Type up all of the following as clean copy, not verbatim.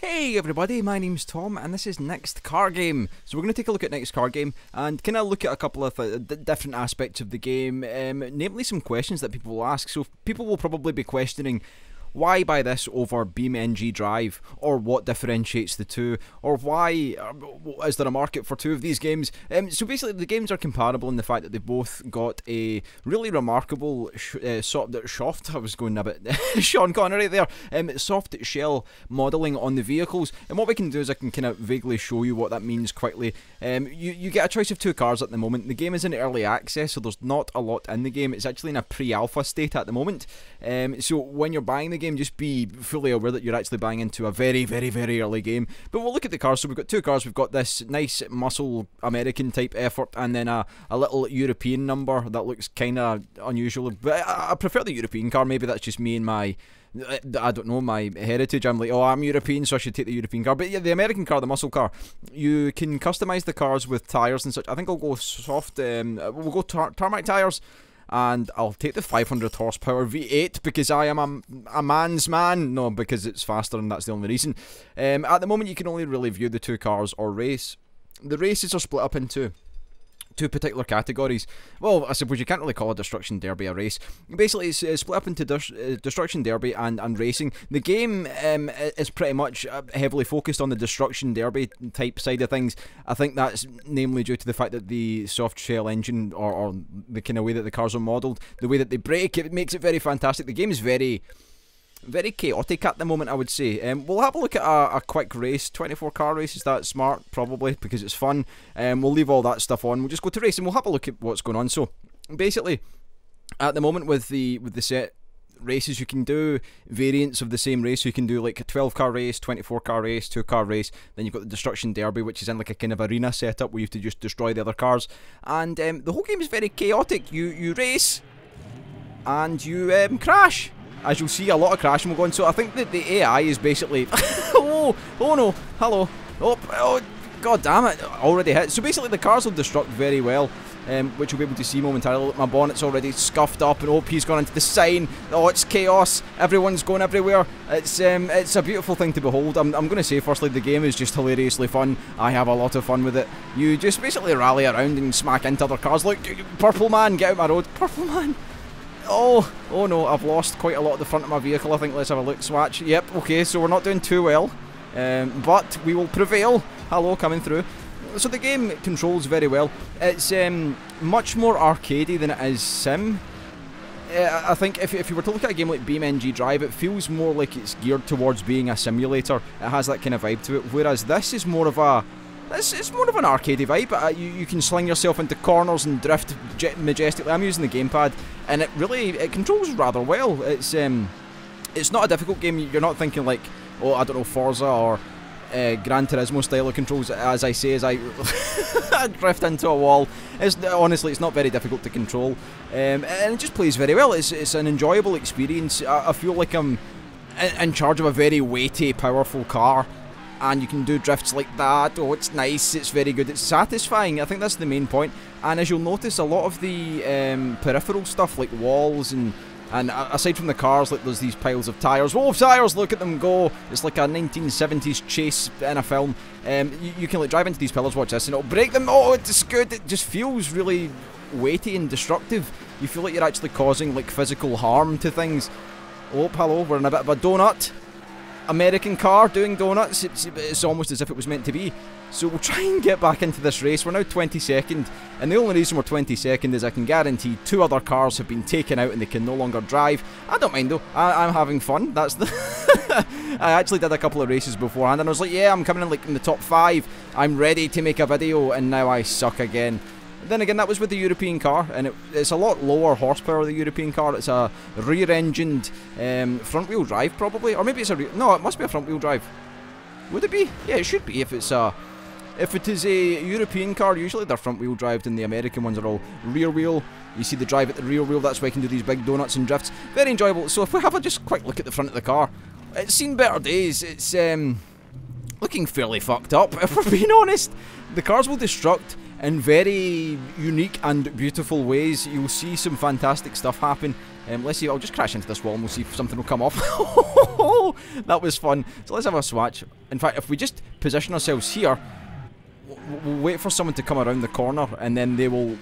Hey everybody, my name's Tom and this is Next Car Game. So we're going to take a look at Next Car Game and kind of look at a couple of different aspects of the game, namely some questions that people will ask. So people will probably be questioning, why buy this over BeamNG Drive, or what differentiates the two, or why is there a market for two of these games? So basically the games are comparable in the fact that they've both got a really remarkable soft, I was going a bit Sean Connery there, soft shell modelling on the vehicles. And what we can do is I can kind of vaguely show you what that means quickly. You get a choice of two cars at the moment. The game is in early access, so there's not a lot in the game. It's actually in a pre-alpha state at the moment. So when you're buying the game, just be fully aware that you're actually buying into a very, very, very early game. But we'll look at the cars. So we've got two cars. We've got this nice muscle American type effort, and then a little European number that looks kind of unusual. But I prefer the European car. Maybe that's just me and my, I don't know, my heritage. I'm like, oh, I'm European, so I should take the European car. But yeah, the American car, the muscle car, you can customize the cars with tires and such. I think I'll go soft, we'll go tarmac tires. And I'll take the 500 horsepower V8 because I am a man's man. No, because it's faster and that's the only reason. At the moment you can only really view the two cars or race. The races are split up into two particular categories. Well, I suppose you can't really call a Destruction Derby a race. Basically, it's split up into Destruction Derby and racing. The game is pretty much heavily focused on the Destruction Derby type side of things. I think that's namely due to the fact that the soft shell engine, or the kind of way that the cars are modelled, the way that they brake, it makes it very fantastic. The game is very chaotic at the moment, I would say. We'll have a look at a quick race, 24 car race. Is that smart? Probably, because it's fun. We'll leave all that stuff on. We'll just go to race and we'll have a look at what's going on. So basically, at the moment with the set races, you can do variants of the same race. So you can do like a 12 car race, 24 car race, 2 car race. Then you've got the Destruction Derby, which is in like a kind of arena setup where you have to just destroy the other cars. And the whole game is very chaotic. You race and you crash. As you'll see, a lot of crashing will go on. So I think that the AI is basically oh no, hello, oh god damn it, already hit. So basically the cars will destruct very well, which you'll be able to see momentarily. Look, my bonnet's already scuffed up, and he's gone into the sign. Oh, it's chaos, everyone's going everywhere. It's a beautiful thing to behold. I'm going to say firstly, the game is just hilariously fun. I have a lot of fun with it. You just basically rally around and smack into other cars. Look, purple man, get out my road, purple man. Oh no, I've lost quite a lot of the front of my vehicle, I think. Let's have a look, swatch. Yep, okay, so we're not doing too well, but we will prevail. Hello, coming through. So the game controls very well. It's much more arcadey than it is sim. I think if you were to look at a game like BeamNG Drive, it feels more like it's geared towards being a simulator. It has that kind of vibe to it, whereas this is more of a... It's more of an arcadey vibe. You can sling yourself into corners and drift majestically. I'm using the gamepad, and it controls rather well. It's not a difficult game. You're not thinking like, oh, I don't know, Forza or Gran Turismo style of controls. As I say, as I drift into a wall. Honestly, it's not very difficult to control, and it just plays very well. It's an enjoyable experience. I feel like I'm in charge of a very weighty, powerful car. And you can do drifts like that. Oh, it's nice, it's very good, it's satisfying. I think that's the main point. And as you'll notice, a lot of the peripheral stuff, like walls and aside from the cars, like there's these piles of tyres. Whoa, tyres, look at them go. It's like a 1970s chase in a film. You can like drive into these pillars, watch this, and it'll break them. Oh, it's good. It just feels really weighty and destructive. You feel like you're actually causing like physical harm to things. Oh, hello, we're in a bit of a donut. American car doing donuts. It's almost as if it was meant to be. So we'll try and get back into this race. We're now 22nd, and the only reason we're 22nd is I can guarantee 2 other cars have been taken out and they can no longer drive. I don't mind though. I'm having fun. That's the I actually did a couple of races beforehand and I was like, yeah, I'm coming in like in the top 5. I'm ready to make a video, and now I suck again. Then again, that was with the European car, and it's a lot lower horsepower, the European car. It's a rear-engined front-wheel drive, probably. Or maybe it's a no, it must be a front-wheel drive. Would it be? Yeah, it should be if it's a... If it is a European car, usually they're front-wheel drive, and the American ones are all rear-wheel. You see the drive at the rear wheel, that's why I can do these big donuts and drifts. Very enjoyable. So if we have a just quick look at the front of the car, it's seen better days. It's looking fairly fucked up, if we're being honest. The cars will destruct in very unique and beautiful ways. You'll see some fantastic stuff happen. Let's see, I'll just crash into this wall and we'll see if something will come off. That was fun. So let's have a swatch. In fact, if we just position ourselves here, we'll wait for someone to come around the corner and then they will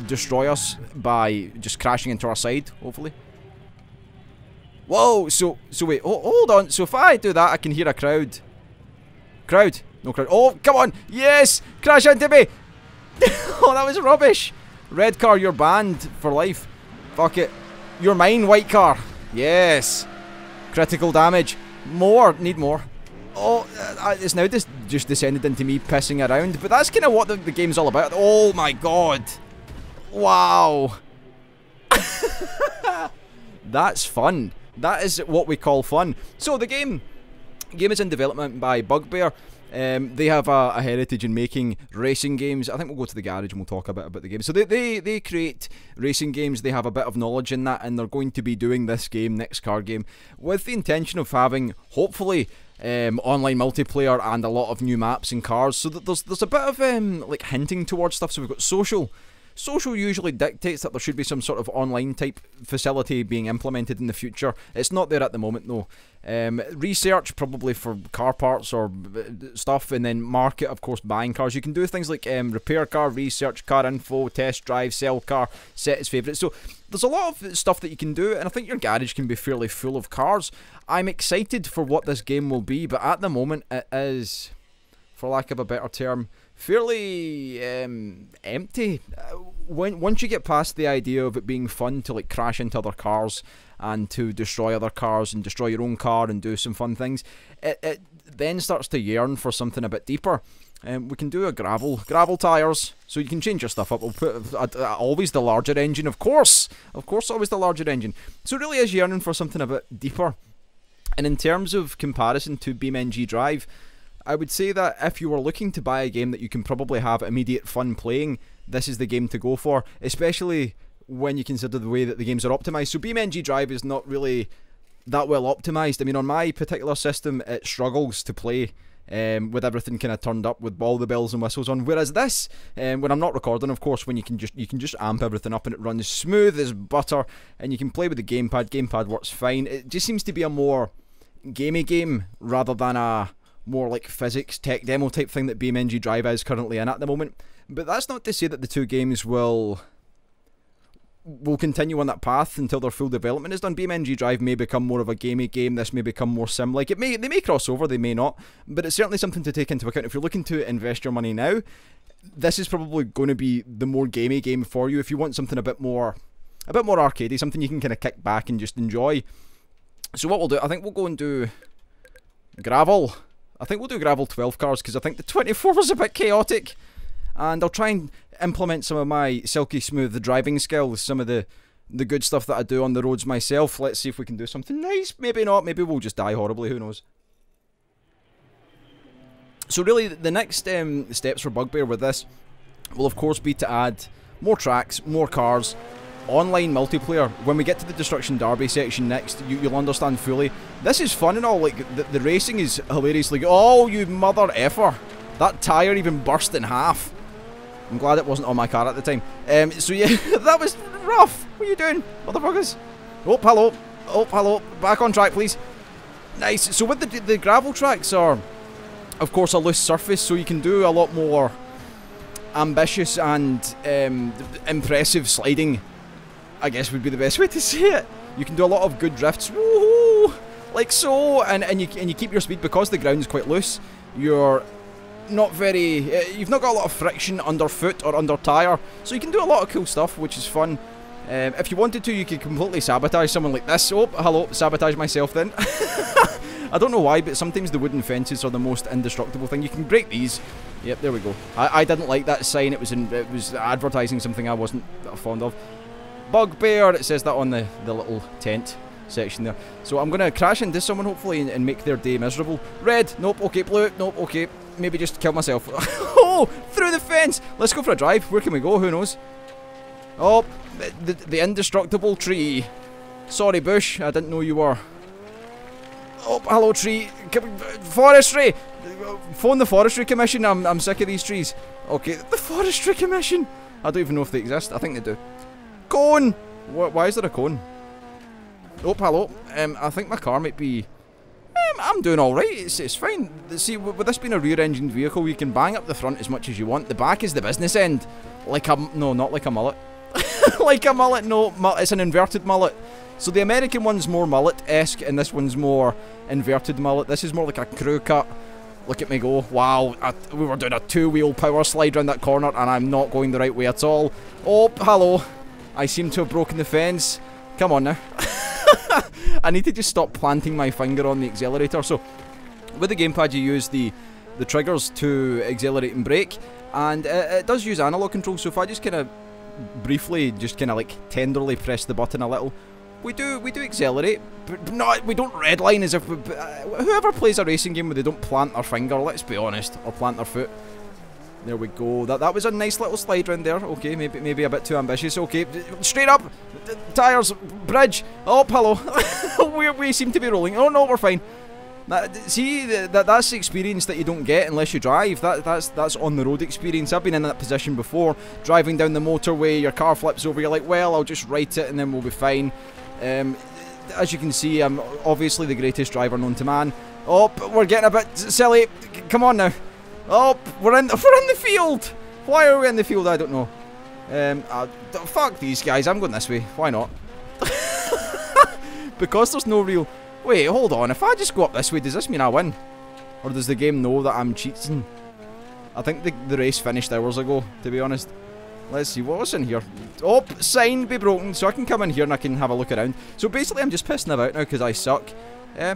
destroy us by just crashing into our side, hopefully. Whoa, so wait, hold on. So if I do that, I can hear a crowd. Crowd? No crowd. Oh, come on. Yes! Crash into me! Oh, that was rubbish. Red car, you're banned for life. Fuck it. You're mine, white car. Yes. Critical damage. More. Need more. Oh, it's now just descended into me pissing around. But that's kind of what the game's all about. Oh my god. Wow. That's fun. That is what we call fun. So the game is in development by Bugbear. They have a heritage in making racing games. I think we'll go to the garage and we'll talk a bit about the game. So they create racing games. They have a bit of knowledge in that, and they're going to be doing this game, next car game, with the intention of having, hopefully, online multiplayer and a lot of new maps and cars. So that there's a bit of like hinting towards stuff. So we've got social. Social usually dictates that there should be some sort of online type facility being implemented in the future. It's not there at the moment though. Research probably for car parts or stuff, and then market, of course, buying cars. You can do things like repair car, research, car info, test drive, sell car, set its favourites. So there's a lot of stuff that you can do, and I think your garage can be fairly full of cars. I'm excited for what this game will be, but at the moment it is, for lack of a better term, fairly empty. Once you get past the idea of it being fun to like crash into other cars and to destroy other cars and destroy your own car and do some fun things, it then starts to yearn for something a bit deeper. We can do a gravel tires, so you can change your stuff up. We'll put always the larger engine, of course, always the larger engine. So it really is yearning for something a bit deeper. And in terms of comparison to BeamNG Drive, I would say that if you were looking to buy a game that you can probably have immediate fun playing, this is the game to go for, especially when you consider the way that the games are optimised. So BeamNG Drive is not really that well optimised. I mean, on my particular system, it struggles to play with everything kind of turned up with all the bells and whistles on. Whereas this, when I'm not recording, of course, when you can just amp everything up and it runs smooth as butter, and you can play with the gamepad. Gamepad works fine. It just seems to be a more gamey game rather than a more like physics tech demo type thing that BeamNG Drive is currently in at the moment. But that's not to say that the two games will continue on that path until their full development is done. BeamNG Drive may become more of a gamey game. This may become more sim-like. They may cross over, they may not, but it's certainly something to take into account. If you're looking to invest your money now, this is probably going to be the more gamey game for you. If you want something a bit more arcadey, something you can kind of kick back and just enjoy. So what we'll do, I think we'll go and do gravel. I think we'll do gravel 12 cars because I think the 24 was a bit chaotic. And I'll try and implement some of my silky smooth driving skills, some of the good stuff that I do on the roads myself. Let's see if we can do something nice. Maybe not, maybe we'll just die horribly, who knows. So really, the next steps for Bugbear with this will of course be to add more tracks, more cars, online multiplayer. When we get to the Destruction Derby section next, you'll understand fully. This is fun and all, like, the racing is hilariously good. Oh, you mother effer. That tyre even burst in half. I'm glad it wasn't on my car at the time. So yeah, that was rough. What are you doing, motherfuckers? Oh, hello. Oh, hello. Back on track, please. Nice. So with the gravel tracks are, of course, a loose surface, so you can do a lot more ambitious and impressive sliding, I guess would be the best way to say it. You can do a lot of good drifts, woohoo, like so, and you keep your speed because the ground's quite loose. You're not very, you've not got a lot of friction underfoot or under tyre, so you can do a lot of cool stuff, which is fun. If you wanted to, you could completely sabotage someone like this. Oh, hello, sabotage myself then. I don't know why, but sometimes the wooden fences are the most indestructible thing. You can break these. Yep, there we go. I didn't like that sign. It was advertising something I wasn't fond of. Bugbear, it says that on the little tent section there. So I'm going to crash into someone hopefully and make their day miserable. Red, nope, okay, blue, nope, okay. Maybe just kill myself. Oh, through the fence. Let's go for a drive. Where can we go? Who knows? Oh, the indestructible tree. Sorry, bush. I didn't know you were. Oh, hello, tree. Forestry. Phone the Forestry Commission. I'm sick of these trees. Okay, the Forestry Commission. I don't even know if they exist. I think they do. Cone. Why is there a cone? Oh, hello. I think my car might be... I'm doing alright, it's fine. See, with this being a rear-engined vehicle, you can bang up the front as much as you want. The back is the business end. Like a... No, not like a mullet. Like a mullet, no. It's an inverted mullet. So the American one's more mullet-esque, and this one's more inverted mullet. This is more like a crew cut. Look at me go. Wow, we were doing a two-wheel power slide round that corner, and I'm not going the right way at all. Oh, hello. I seem to have broken the fence. Come on now. I need to just stop planting my finger on the accelerator. So, with the gamepad you use the triggers to accelerate and brake, and it does use analog control, so if I just kind of briefly, just kind of like tenderly press the button a little, we do accelerate, but not, we don't redline as if whoever plays a racing game where they don't plant their finger, let's be honest, or plant their foot. There we go. That was a nice little slide round there. Okay, maybe a bit too ambitious. Okay, straight up, tires, bridge. Oh, hello. we seem to be rolling. Oh no, we're fine. See, that's the experience that you don't get unless you drive. That's on the road experience. I've been in that position before, driving down the motorway. Your car flips over. You're like, well, I'll just right it and then we'll be fine. As you can see, I'm obviously the greatest driver known to man. Oh, we're getting a bit silly. Come on now. Oh, we're in the field. Why are we in the field? I don't know. Fuck these guys. I'm going this way. Why not? Because there's no real... Wait, hold on. If I just go up this way, does this mean I win? Or does the game know that I'm cheating? I think the race finished hours ago, to be honest. Let's see, what's in here? Oh, sign be broken, so I can come in here and I can have a look around. So basically I'm just pissing about now because I suck. There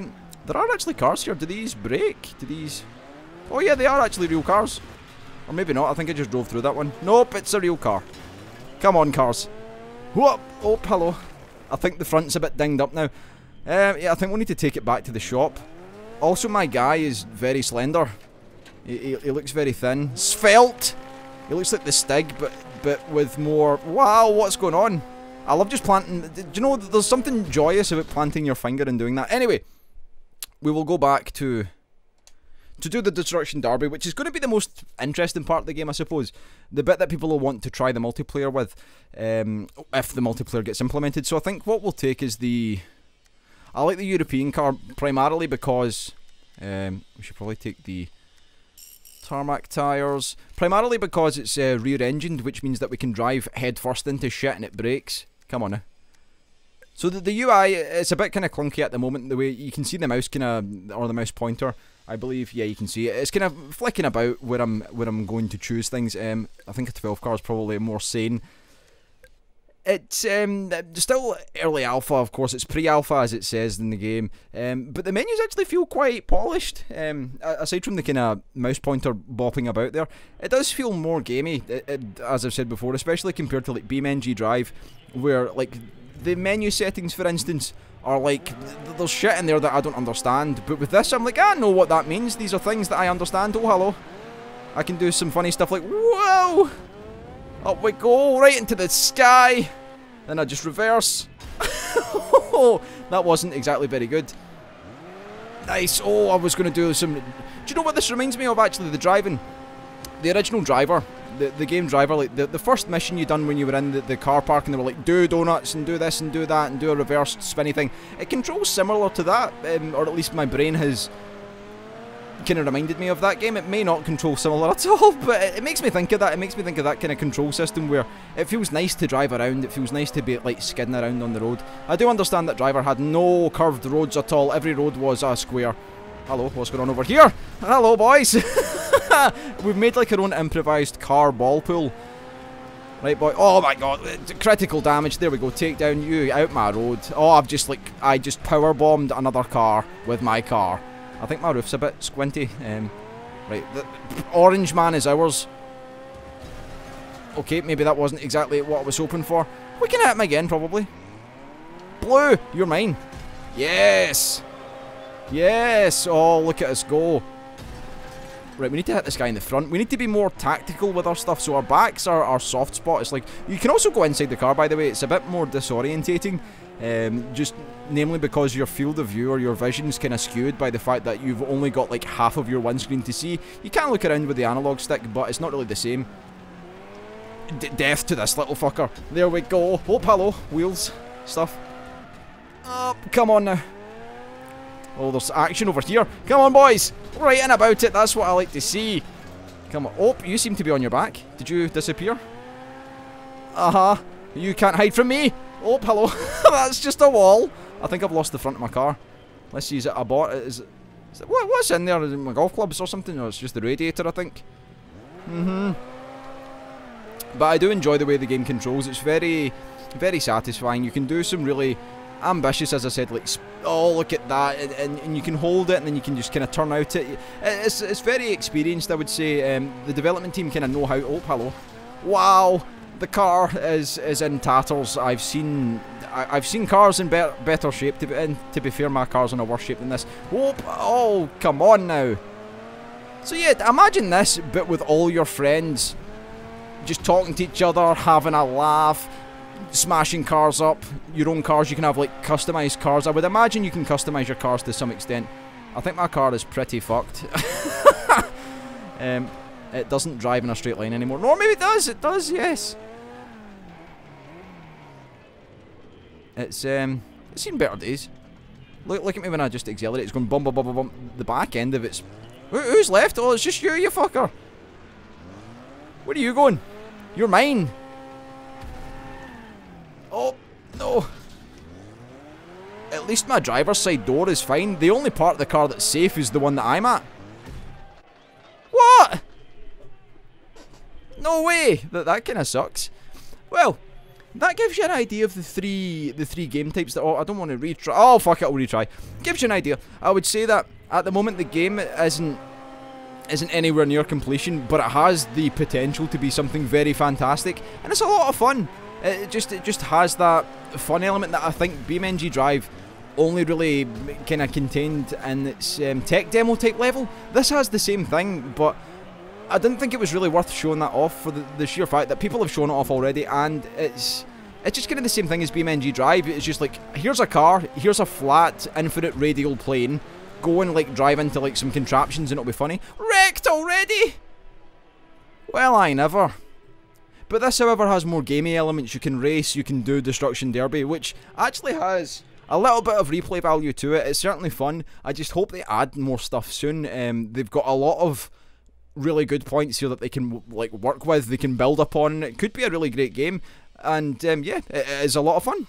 are actually cars here. Do these brake? Do these... Oh yeah, they are actually real cars. Or maybe not, I think I just drove through that one. Nope, it's a real car. Come on, cars. Whoop! Oh, hello. I think the front's a bit dinged up now. Yeah, I think we'll need to take it back to the shop. Also, my guy is very slender. He looks very thin. Svelte! He looks like the Stig, but with more... Wow, what's going on? I love just planting... Do you know, there's something joyous about planting your finger and doing that. Anyway, we will go back to do the Destruction Derby, which is going to be the most interesting part of the game, I suppose. The bit that people will want to try the multiplayer with, if the multiplayer gets implemented. So I think what we'll take is the... I like the European car primarily because... we should probably take the tarmac tyres. Primarily because it's rear-engined, which means that we can drive head first into shit and it brakes. Come on now. So the UI, it's a bit kind of clunky at the moment, the way you can see the mouse kind of, or the mouse pointer, I believe. Yeah, you can see it. It's kind of flicking about where I'm going to choose things. I think a 12 car is probably more sane. It's still early alpha, of course. It's pre-alpha as it says in the game, but the menus actually feel quite polished. Aside from the kind of mouse pointer bopping about there, it does feel more gamey, as I've said before, especially compared to like BeamNG Drive, where like the menu settings, for instance, are like, there's shit in there that I don't understand. But with this, I'm like, I know what that means. These are things that I understand. Oh, hello. I can do some funny stuff like, whoa! Up we go, right into the sky. Then I just reverse. That wasn't exactly very good. Nice. Oh, I was going to do some... Do you know what this reminds me of, actually? The driving. The original driver. The game driver. Like the first mission you done when you were in the car park and they were like, do donuts and do this and do that and do a reverse spinny thing. It controls similar to that. Or at least my brain has... kind of reminded me of that game. It may not control similar at all, but it makes me think of that. It makes me think of that kind of control system where it feels nice to drive around. It feels nice to be like skidding around on the road. I do understand that Driver had no curved roads at all. Every road was a square. Hello, what's going on over here? Hello, boys. We've made like our own improvised car ball pool. Right, boy. Oh my god, critical damage. There we go. Take down you out my road. Oh, I just power bombed another car with my car. I think my roof's a bit squinty. Right, the orange man is ours. Okay, maybe that wasn't exactly what I was hoping for. We can hit him again, probably. Blue, you're mine. Yes! Yes! Oh, look at us go. Right, we need to hit this guy in the front. We need to be more tactical with our stuff, so our backs are our soft spot. It's like, you can also go inside the car, by the way. It's a bit more disorientating. Just namely because your field of view or your vision's kind of skewed by the fact that you've only got like half of your windscreen to see. You can look around with the analog stick, but it's not really the same. Death to this little fucker. There we go. Oh, hello. Wheels. Stuff. Come on now. Oh, there's action over here. Come on, boys. Right in about it. That's what I like to see. Come on. Oh, you seem to be on your back. Did you disappear? You can't hide from me. Oh, hello. That's just a wall. I think I've lost the front of my car. Let's see. Is it a bot? Is it, what's in there? Is it my golf clubs or something? Or it's just the radiator, I think. But I do enjoy the way the game controls. It's very, very satisfying. You can do some really ambitious, as I said, like, oh, look at that, and you can hold it, and then you can just kind of turn out it. It's very experienced, I would say. The development team kind of know how. Oh, hello. Wow, the car is in tatters. I've seen cars in better shape. To be fair, my car's in a worse shape than this. Oh, come on now. So yeah, imagine this, but with all your friends, just talking to each other, having a laugh, smashing cars up, your own cars. You can have like customized cars. I would imagine you can customize your cars to some extent. I think my car is pretty fucked. It doesn't drive in a straight line anymore. No, maybe it does. It does, yes. It's seen better days. Look at me when I just accelerate. It's going bum bum bum bum bum. The back end of it's. Who's left? Oh, it's just you, you fucker. Where are you going? You're mine. Oh, no. At least my driver's side door is fine. The only part of the car that's safe is the one that I'm at. What? No way. That kind of sucks. Well, that gives you an idea of the three game types that. Oh, I don't want to retry. Oh, fuck it, I'll retry. Gives you an idea. I would say that at the moment the game isn't anywhere near completion, but it has the potential to be something very fantastic, and it's a lot of fun. It just has that fun element that I think BeamNG Drive only really kind of contained in its tech demo type level. This has the same thing, but I didn't think it was really worth showing that off for the sheer fact that people have shown it off already, and it's just kind of the same thing as BeamNG Drive. It's just like, here's a car, here's a flat, infinite radial plane, go and like drive into like some contraptions and it'll be funny. Wrecked already? Well, I never. But this, however, has more gamey elements. You can race, you can do Destruction Derby, which actually has a little bit of replay value to it. It's certainly fun. I just hope they add more stuff soon. They've got a lot of really good points here that they can like work with, they can build upon. It could be a really great game, and yeah, it is a lot of fun.